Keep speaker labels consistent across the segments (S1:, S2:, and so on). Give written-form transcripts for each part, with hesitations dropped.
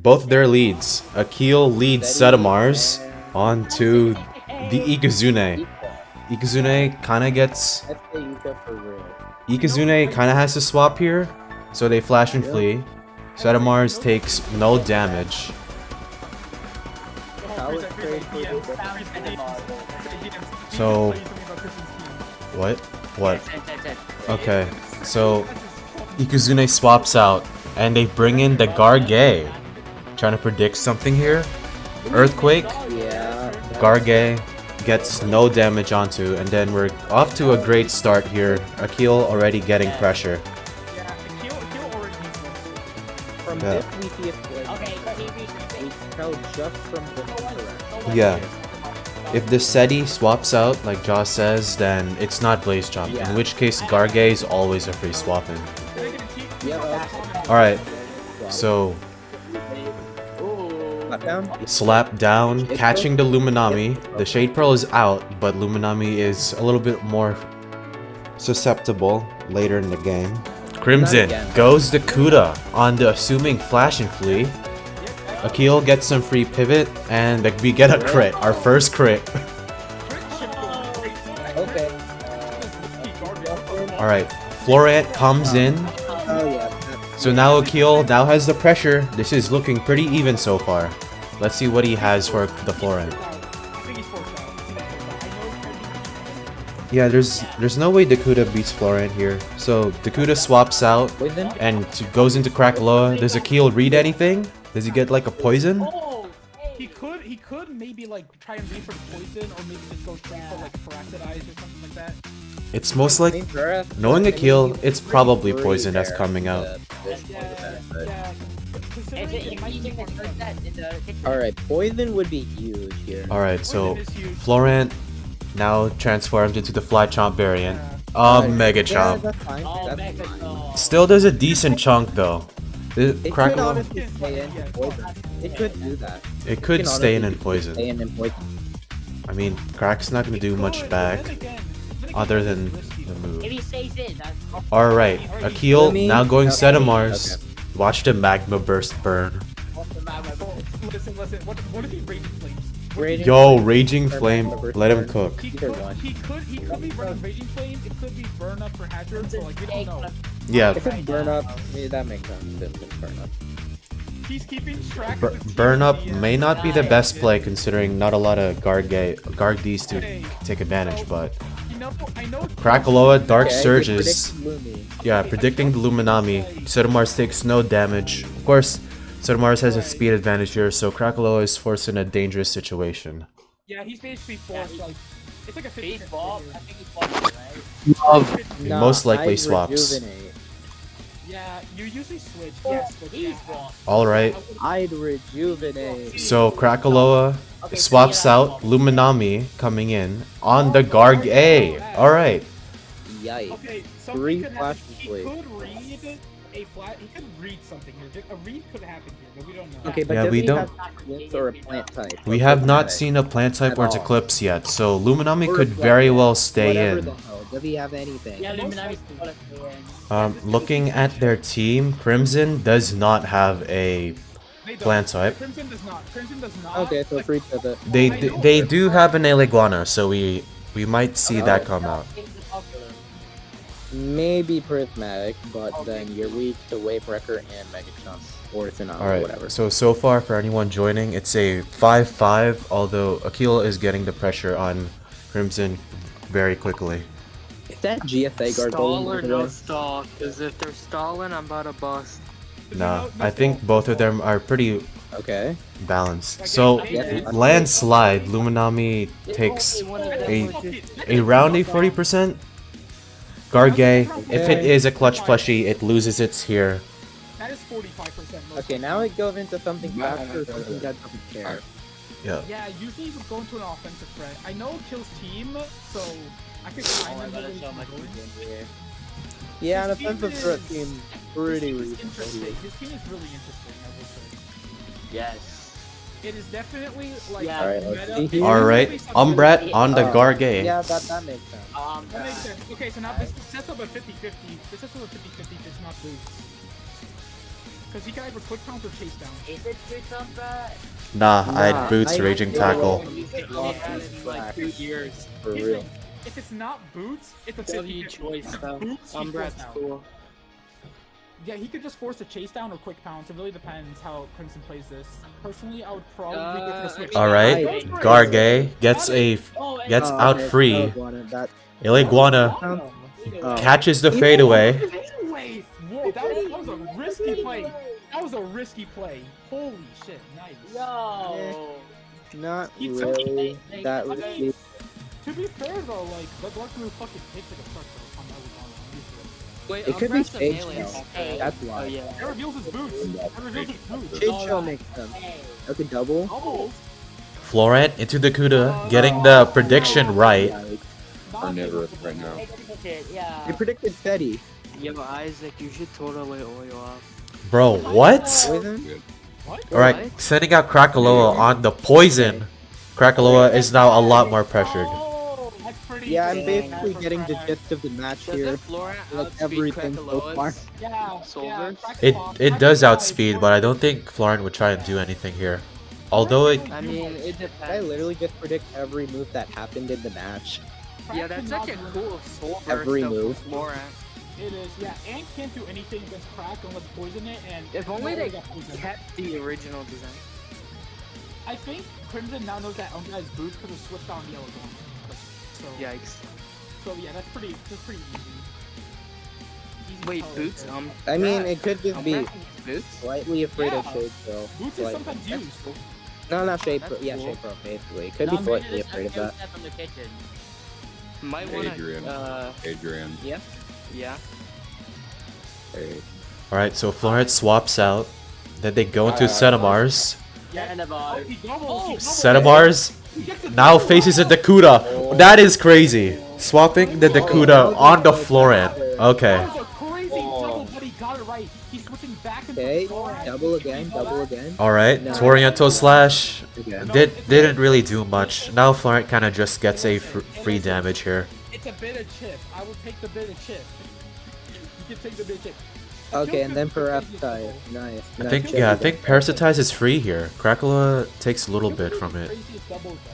S1: both their leads. Akil leads Setamars onto the Ikazune. Ikazune kinda gets... Ikazune kinda has to swap here, so they flash and flee. Setamars takes no damage. So... What? What? Okay, so... Ikazune swaps out, and they bring in the Garge. Trying to predict something here. Earthquake. Garge gets no damage onto, and then we're off to a great start here. Akil already getting pressure.
S2: From this we see it's we tell just from this.
S1: Yeah. If the SETI swaps out, like Josh says, then it's not Blaze Chomp, in which case Garge is always a free swap in. Alright, so... Slap down, catching the Luminami. The Shade Pearl is out, but Luminami is a little bit more susceptible later in the game. Crimson goes to Kuda on the assuming Flash and Flee. Akil gets some free pivot, and we get a crit, our first crit. Alright, Florent comes in. So now Akil now has the pressure. This is looking pretty even so far. Let's see what he has for the Florent. Yeah, there's no way Dakuda beats Florent here. So Dakuda swaps out and goes into Krakaloa. Does Akil read anything? Does he get like a poison?
S3: He could maybe like try and read for the poison, or maybe just go straight for like Parasite Eyes or something like that.
S1: It's most like, knowing Akil, it's probably poison that's coming out.
S2: Alright, poison would be huge here.
S1: Alright, so Florent now transformed into the Fly Chomp variant. Mega Chomp. Still does a decent chunk though.
S2: It could honestly stay in poison. It could do that.
S1: It could stay in poison.
S2: Poison.
S1: I mean, Crack's not gonna do much back other than the move. Alright, Akil now going Setamars. Watch the magma burst burn.
S3: Listen, what if he Raging Flames?
S1: Yo, Raging Flame, let him cook.
S3: He could be running Raging Flame, it could be Burn Up for Hazard, so like, we don't know.
S1: Yeah.
S2: If it's Burn Up, that makes sense. It's Burn Up.
S3: He's keeping track
S1: Burn Up may not be the best play considering not a lot of guard Ds to take advantage, but Krakaloa Dark Surges. Yeah, predicting the Luminami. Setamars takes no damage. Of course, Setamars has a speed advantage here, so Krakaloa is forced in a dangerous situation.
S3: Yeah, he's basically forced, like, it's like a 50
S1: He most likely swaps.
S3: Yeah, you usually switch.
S1: Alright.
S2: I'd rejuvenate.
S1: So Krakaloa swaps out Luminami coming in on the Garg A. Alright.
S2: Yikes.
S3: Okay,
S2: 3 flashes.
S3: He could read a flat. He could read something here. A read could happen here, but we don't know.
S2: Okay, but
S1: yeah, we don't.
S2: Or a plant type.
S1: We have not seen a plant type or its Eclipse yet, so Luminami could very well stay in.
S2: Does he have anything?
S4: Yeah, Luminami's
S1: Looking at their team, Crimson does not have a plant type.
S3: Crimson does not. Crimson does not.
S2: Okay, so free pivot.
S1: They do have an Elegwana, so we might see that come out.
S2: Maybe Prismatic, but then you're weak to Wave Wrecker and Mega Chomp. Or Tsunami, or whatever.
S1: Alright, so far for anyone joining, it's a 5-5, although Akil is getting the pressure on Crimson very quickly.
S2: Is that GSA guard
S4: stall or no stall? Because if they're stalling, I'm about to bust.
S1: Nah, I think both of them are pretty balanced. So, landslide, Luminami takes a roundy 40%. Garge, if it is a clutch plushie, it loses its here.
S3: That is 45%.
S2: Okay, now it goes into something faster, something that doesn't care.
S1: Yeah.
S3: Yeah, usually we go into an offensive threat. I know it kills team, so I could kind of
S2: yeah, an offensive threat seems pretty
S3: interesting. His team is really interesting, I will say.
S4: Yes.
S3: It is definitely like
S1: Alright, Umbrat on the Garge.
S2: Yeah, that makes sense.
S3: That makes sense. Okay, so now this sets up a 50-50. This sets up a 50-50 does not lose. Because he can either quick pounce or chase down.
S5: Is it boots on that?
S1: Nah, I'd
S2: Nah,
S1: boots
S2: I
S1: raging
S2: feel
S1: tackle.
S5: Like
S2: Like
S5: 2 years.
S2: For real.
S3: If it's not boots, it's a
S4: W
S3: 50-50.
S4: choice though.
S3: Boots, he
S4: Umbrat's
S3: force down.
S4: cool.
S3: Yeah, he could just force a chase down or quick pounce. It really depends how Crimson plays this. Personally, I would probably go for the switch.
S1: Alright, Garge gets
S2: Oh,
S1: out
S2: okay,
S1: free.
S2: That,
S1: Ileguana
S2: oh.
S1: catches the fadeaway.
S3: Fadeaway! Whoa, that was a risky play. That was a risky play. Holy shit, nice.
S5: No.
S2: Not
S3: He's
S2: really that
S3: okay.
S2: risky.
S3: To be fair though, like, the Dark Blue fucking hits like a truck though on Ileguana. usually.
S4: Wait,
S2: It could be
S4: Umbrat's a
S2: Shade
S4: melee
S2: Shell.
S4: attacker.
S2: That's
S4: Oh
S2: why.
S4: yeah.
S3: That reveals his boots. That reveals his boots.
S2: Shade Shell makes sense. Okay, double.
S3: Almost.
S1: Florent into the Kuda, getting the prediction right.
S6: Or never right now.
S5: Yeah.
S2: They predicted steady.
S4: Yo, Isaac, you should totally oil up.
S1: Bro, what?
S2: Poison?
S3: What?
S1: Alright, sending out Krakaloa on the poison. Krakaloa is now a lot more pressured.
S3: Oh, that's pretty
S2: Yeah, I'm
S3: good.
S2: basically getting the gist of the match
S4: Does
S2: here.
S4: the Florent
S2: Like
S4: outspeed
S2: everything so far.
S4: Krakaloa's?
S3: Yeah,
S4: Soldiers?
S1: It does outspeed, but I don't think Florent would try and do anything here. Although it,
S4: I mean, it
S2: I
S4: depends.
S2: literally just predict every move that happened in the match.
S4: Yeah, that's like a cool soul burst
S2: Every
S4: of
S2: move.
S4: Florent.
S3: It is, yeah. Ant can't do anything against Crack unless poison it, and
S4: If only they
S3: got poisoned.
S4: kept the original design.
S3: I think Crimson now knows that Umbra has boots because it switched on Yellow Dawn. So,
S4: Yikes.
S3: so yeah, that's pretty easy. Easy
S4: Wait,
S3: color
S4: boots?
S3: there.
S2: I mean, it could just be
S4: Umbra has boots?
S2: slightly afraid of
S3: Yeah.
S2: Shade Pro.
S3: Boots is sometimes used.
S2: No, not Shade Pro.
S4: That's
S2: Yeah,
S4: cool.
S2: Shade Pro, basically. It could be slightly afraid of that.
S5: From the kitchen.
S4: Might wanna,
S6: Adrian. Adrian.
S4: yeah.
S6: Hey.
S1: alright, so Florent swaps out. Then they go into Setamars.
S5: Yeah, and the bar.
S3: He doubles.
S1: Setamars now faces a Dakuda. That is crazy. Swapping the Dakuda on the Florent. Okay.
S3: That was a crazy double, but he got it right. He's switching back into
S2: Okay,
S3: Florent.
S2: double again, double again.
S1: Alright,
S2: No.
S1: Toriento slash
S2: Again.
S1: didn't really do much. Now Florent kind of just gets a free damage here.
S3: It's a bit of chip. I will take the bit of chip. You can take the bit of chip.
S2: Okay, and then Parasite. Nice.
S1: I
S2: nice
S1: think
S2: chip
S1: yeah, I
S2: again.
S1: think Parasitize is free here. Krakaloa takes a little bit from it.
S3: Craziest doubles, though,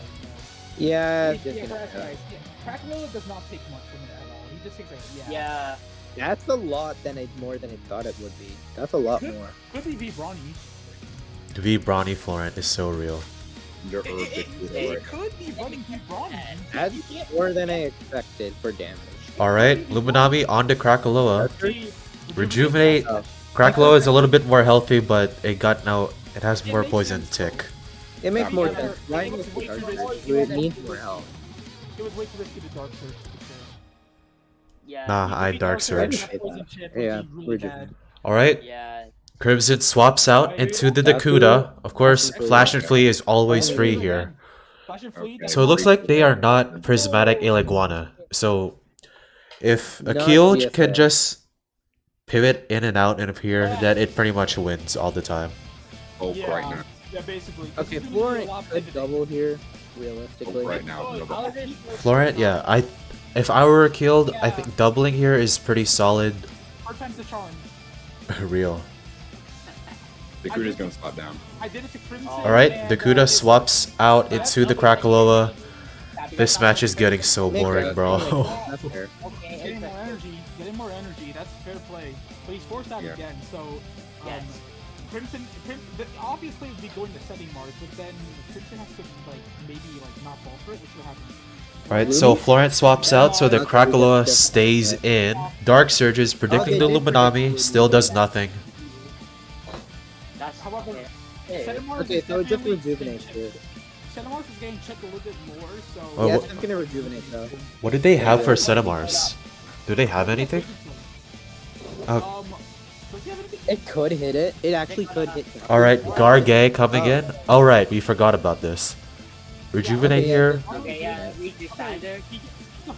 S2: Yeah,
S3: you know.
S2: just
S3: Yeah,
S2: gonna-
S3: Cracklola does not take much from it at all. He just takes like,
S5: Yeah.
S2: that's a lot more than I thought it would be. That's a lot more.
S3: Could be V Brawny.
S1: V Brawny Florent is so real.
S6: You're big
S3: It could be running V Brawny.
S2: That's more than I expected for damage.
S1: Alright, Luminami on to Krakaloa.
S3: See,
S1: Rejuvenate.
S2: Oh.
S1: Krakaloa is a little bit more healthy, but it has more poison tick.
S2: It makes more
S3: Yeah,
S2: sense. Why is
S3: wait,
S2: the dark
S3: wait,
S2: Surge?
S3: wait,
S2: We need more health.
S3: It was way too risky to Dark Surge, to be fair.
S5: Yeah.
S1: Nah,
S3: If
S1: I
S3: he
S1: Dark
S3: Surge,
S1: Surge.
S3: that poison chip would
S2: Yeah,
S3: be really
S2: we're
S3: bad.
S1: Alright,
S5: Yeah.
S1: Crimson swaps out into the Dakuda. Of course, Flash and Flee is always free here.
S3: Flash and Fleet,
S1: So it looks like they are not Prismatic Ileguana. So if
S2: Not
S1: Akil
S2: DSL.
S1: can just pivot in and out and appear, then it pretty much wins all the time.
S6: Oh,
S3: yeah,
S6: right now.
S3: Yeah, basically.
S2: Okay,
S3: He's gonna do a
S2: Florent
S3: lot
S2: could
S3: of
S2: double here, realistically.
S6: Oh, right now. Double.
S1: Florent, yeah, if I were Akil, I think doubling here is pretty solid.
S3: 4 times the charm.
S1: Real.
S6: Dakuda's gonna slap down.
S3: I did it to Crimson.
S1: Alright,
S3: and,
S1: Dakuda swaps out into the Krakaloa. This match is getting so boring, bro.
S2: That's fair.
S3: Getting more energy. Getting more energy. That's fair play. But he's forced out
S6: Yeah.
S3: again, so...
S5: Yes.
S3: Obviously would be going to setting Mars, but then Crimson has to, like, maybe, like, not fall for it, which will happen.
S1: Alright, so Florent swaps out, so the Krakaloa stays in. Dark Surges, predicting the Luminami, still does nothing.
S5: That's
S3: However,
S5: okay.
S3: Setting Mars
S2: Okay,
S3: is
S2: so it just
S3: definitely
S2: rejuvenates
S3: getting
S2: here.
S3: checked. Setting Mars is getting checked a little bit more, so...
S1: Oh,
S2: Yeah,
S1: wh-
S2: it's gonna rejuvenate though.
S1: What did they have for Setamars? Do they have anything?
S3: Does he have anything?
S2: It could hit it. It actually could hit.
S1: Alright, Garge coming in. Alright, we forgot about this. Rejuvenate here.
S5: Okay, yeah, we decided.
S3: He gets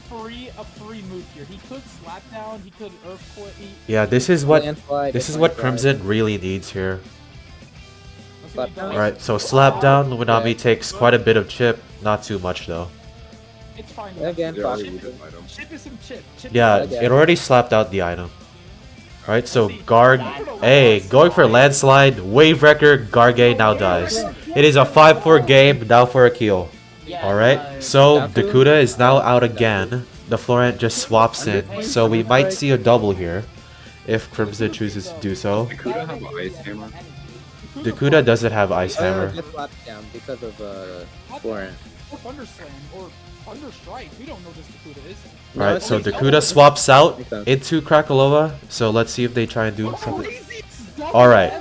S3: a free move here. He could slap down, he could earthquake.
S1: Yeah, this is what
S2: Landslide,
S1: Crimson
S2: landslide.
S1: really needs here.
S3: Let's see what he does.
S1: Alright, so slap down, Luminami takes quite a bit of chip, not too much though.
S3: It's fine.
S2: Again,
S6: They
S2: Fox.
S6: already would have item.
S3: Chip is some chip. Chip
S1: Yeah,
S3: is
S2: Okay.
S1: it already slapped out the item. Alright, so Garg A going for landslide, wave wrecker, Garge now dies. It is a 5-4 game now for Akil. Alright, so Dakuda is now out again. The Florent just swaps in, so we might see a double here if Crimson chooses to do so.
S6: Dakuda have an ice hammer?
S1: Dakuda doesn't have Ice Hammer.
S2: Just slapped down because of Florent.
S3: Or Thunder Slam, or Thunder Strike. We don't know what this Dakuda is.
S1: Alright, so Dakuda swaps out into Krakalova, so let's see if they try and do something. Alright,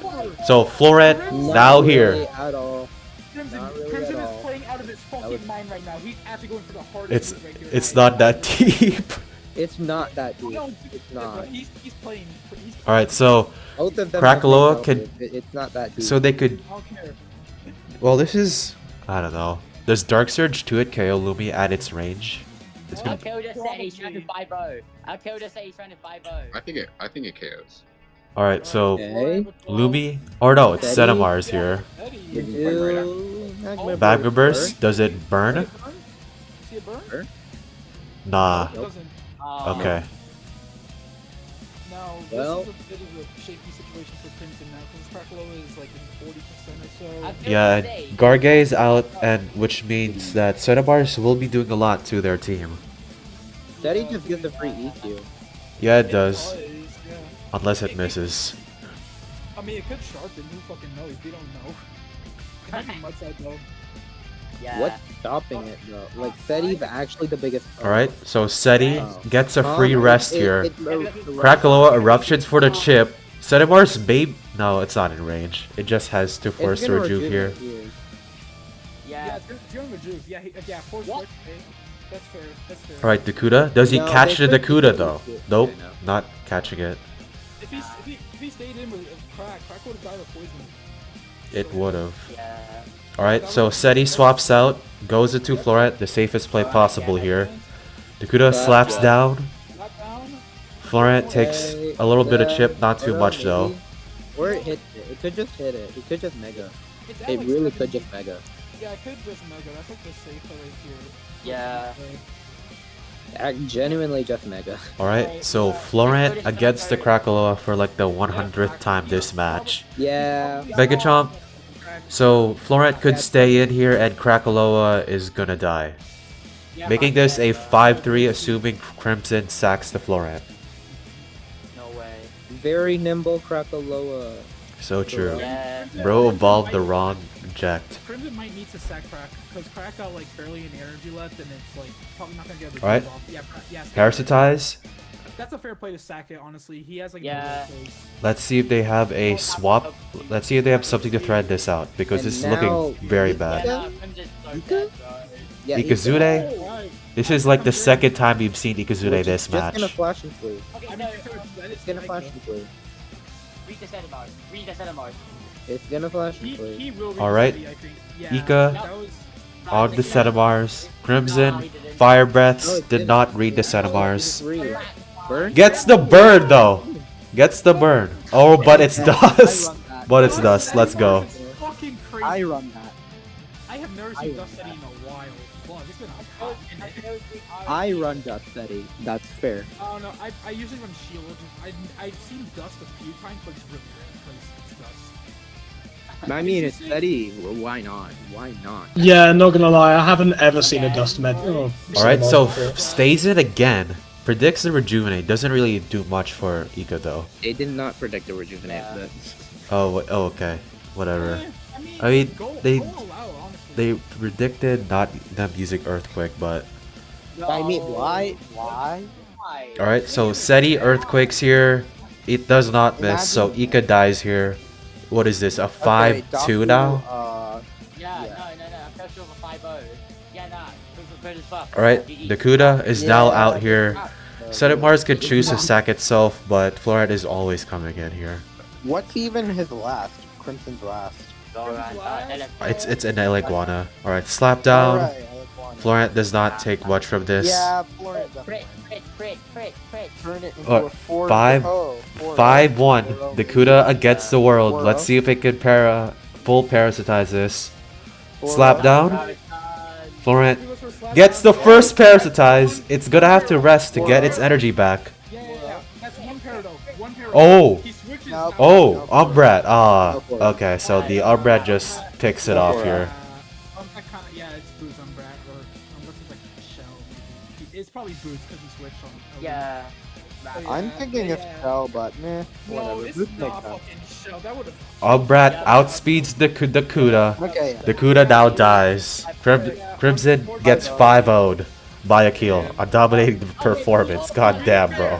S1: so Florent now here.
S2: At all.
S3: Crimson,
S2: Not really
S3: Crimson
S2: at
S3: is
S2: all.
S3: playing out of his fucking mind right now. He's actually going for the hardest
S1: It's
S3: move right here.
S1: it's not that deep.
S2: It's not that deep.
S3: No,
S2: It's not.
S3: He's playing.
S1: Alright, so
S2: Both of them
S1: Krakaloa
S2: have
S1: can-
S2: been built. It's not that deep.
S1: so they could.
S3: I don't care.
S1: Well, this is I don't know. Does Dark Surge 2 at KO Lumi at its range? It's gonna.
S5: Akil just said he's trying to 5-0. Akil just said he's trying to 5-0.
S6: I think it KOs.
S1: Alright, so
S2: Okay.
S1: Lumi or no, it's
S2: Steady.
S1: Sedamar's here.
S2: You do
S1: Magma Burst, does it burn?
S3: See it burn?
S1: Nah.
S3: It doesn't.
S1: Okay.
S3: Now, this
S2: Well-
S3: is a bit of a shaky situation for Crimson now, because Krakaloa is like in 40% or so.
S1: Yeah, Garge is out, and which means that Sedamars will be doing a lot to their team.
S2: Steady just gives a free EQ.
S1: Yeah, it does,
S3: Yeah.
S1: unless it misses.
S3: I mean, it could sharpen. Who fucking knows? We don't know. It might be Mudside though.
S5: Yeah.
S2: What's stopping it though? Like Seti's actually the biggest.
S1: Alright, so Seti gets a free
S2: Um,
S1: rest here. Krakaloa eruptions for the chip. Sedamar's no, it's not in range. It just has to force the rejuve here.
S3: Yeah,
S5: Yeah.
S3: during the juke. Yeah, force
S5: What?
S3: switch. Okay. That's fair. That's fair.
S1: Alright, Dakuda. Does he
S2: No,
S1: catch the
S2: they could
S1: Dakuda
S2: do
S1: though?
S2: it.
S1: Nope,
S2: Yeah, no.
S1: not catching it.
S3: If he stayed in with Crack would have died of poison.
S1: It would've.
S5: Yeah.
S1: Alright, so Seti swaps out, goes into Florent, the safest play possible here. Dakuda slaps down.
S3: Slap down.
S1: Florent takes a little bit of chip, not too much though.
S2: Or it hit it. It could just hit it. It could just mega.
S3: It's at
S2: It
S3: like
S2: really
S3: 70.
S2: could just mega.
S3: Yeah, it could just mega. That's like the safe play right here.
S5: Yeah.
S2: Genuinely just mega.
S1: Alright, so Florent against the Krakaloa for like the 100th time this match.
S2: Yeah.
S1: Megachomp. So Florent could stay in here and Krakaloa is gonna die. Making this a 5-3 assuming Crimson sacks the Florent.
S5: No way.
S2: Very nimble Krakaloa.
S1: So true.
S5: Yeah.
S1: Bro evolved the wrong eject.
S3: Crimson might need to sack Crack because Crack got like barely any energy left, and it's like probably not gonna get the
S1: Alright.
S3: off. Yeah, sack it.
S1: Parasitize.
S3: That's a fair play to sack it. Honestly, he has like
S5: Yeah.
S3: no place.
S1: Let's see if they have a swap. Let's see if they have something to thread this out because
S2: And
S1: this is
S2: now-
S1: looking very
S5: Yeah,
S1: bad.
S5: no, I'm just so dead, bro.
S2: Yeah,
S1: Ikazude.
S3: Right.
S1: This is like the second time we've seen Ikazude this
S2: Just gonna
S1: match.
S2: flash and flee.
S5: Okay,
S3: I
S5: so
S3: mean,
S2: It's gonna flash and flee.
S5: read the set bars. Read the set bars.
S2: It's gonna flash and
S3: He
S2: flee.
S3: will. read
S1: Alright.
S3: the city, I think. Yeah,
S1: Ika
S3: that was.
S1: on the Setamars. Crimson, Fire Breaths did not read the Setamars.
S2: Burn?
S1: Gets the burn though. Gets the burn. Oh, but it's dust. But it's dust. Let's go.
S3: It's fucking crazy.
S2: I run that.
S3: I have never seen Dust City in a while. Fuck, it's been a hot minute.
S2: I run Dust Steady. That's fair.
S3: Oh no, I usually run Shield. I've seen Dust a few times, but it's really rare because it's Dust.
S2: I mean, it's Steady. Well, why not? Why not?
S7: Yeah, not gonna lie, I haven't ever seen a dust med.
S1: Alright, so stays it again. Predicts the Rejuvenate. Doesn't really do much for Ika though.
S2: They did not predict the rejuvenate, but
S1: Oh, okay. Whatever.
S3: I mean,
S1: they-
S3: go all out, honestly.
S1: They predicted not them using Earthquake, but
S2: I mean, why?
S5: Why?
S1: alright, so Seti Earthquakes here. It does not miss, so Ika dies here. What is this? A 5-2 now?
S5: Yeah, no, I'm pretty sure for 5-0. Yeah, nah. Good as fuck.
S1: Alright,
S5: GG.
S1: Dakuda is now out here. Mars could choose to sack itself, but Florent is always coming in here.
S8: What's even his last? Crimson's last.
S1: It's an Iguana. Alright, slap down.
S8: Alright, I like one.
S1: Florent does not take much from this.
S8: Yeah, Florent
S5: Crit,
S8: definitely.
S5: crit.
S8: Turn it into
S1: Oh,
S8: a 4
S1: five-
S8: oh, 4-0.
S1: 5-1.
S8: 4-0.
S1: Dakuda against the world.
S8: 4-0.
S1: Let's see if it can full parasitize this.
S8: 4-0.
S1: Slap down. Florent gets the first parasitize. It's gonna have to rest to get its energy back.
S3: Yeah. That's one pair though. One pair.
S1: Oh!
S3: He switches.
S8: No.
S3: out.
S1: Oh! Umbrat! Ah.
S8: Go for it.
S1: Okay, so the Umbrat just picks it
S8: Go
S1: off
S8: for it.
S1: here.
S3: Yeah, it's Boots Umbrat, or unless it's like Shell. Maybe. It's probably Boots because he switched on.
S5: Yeah.
S8: I'm thinking of Shell, but meh.
S3: No,
S8: Whatever.
S3: this
S8: Boots
S3: is
S8: makes
S3: not
S8: sense.
S3: fucking Shell. That would have.
S1: Umbrat outspeeds the Kuda.
S8: Okay.
S1: The Kuda now dies. Crimson gets 5-0'd by Akil. A dominating performance. God damn, bro.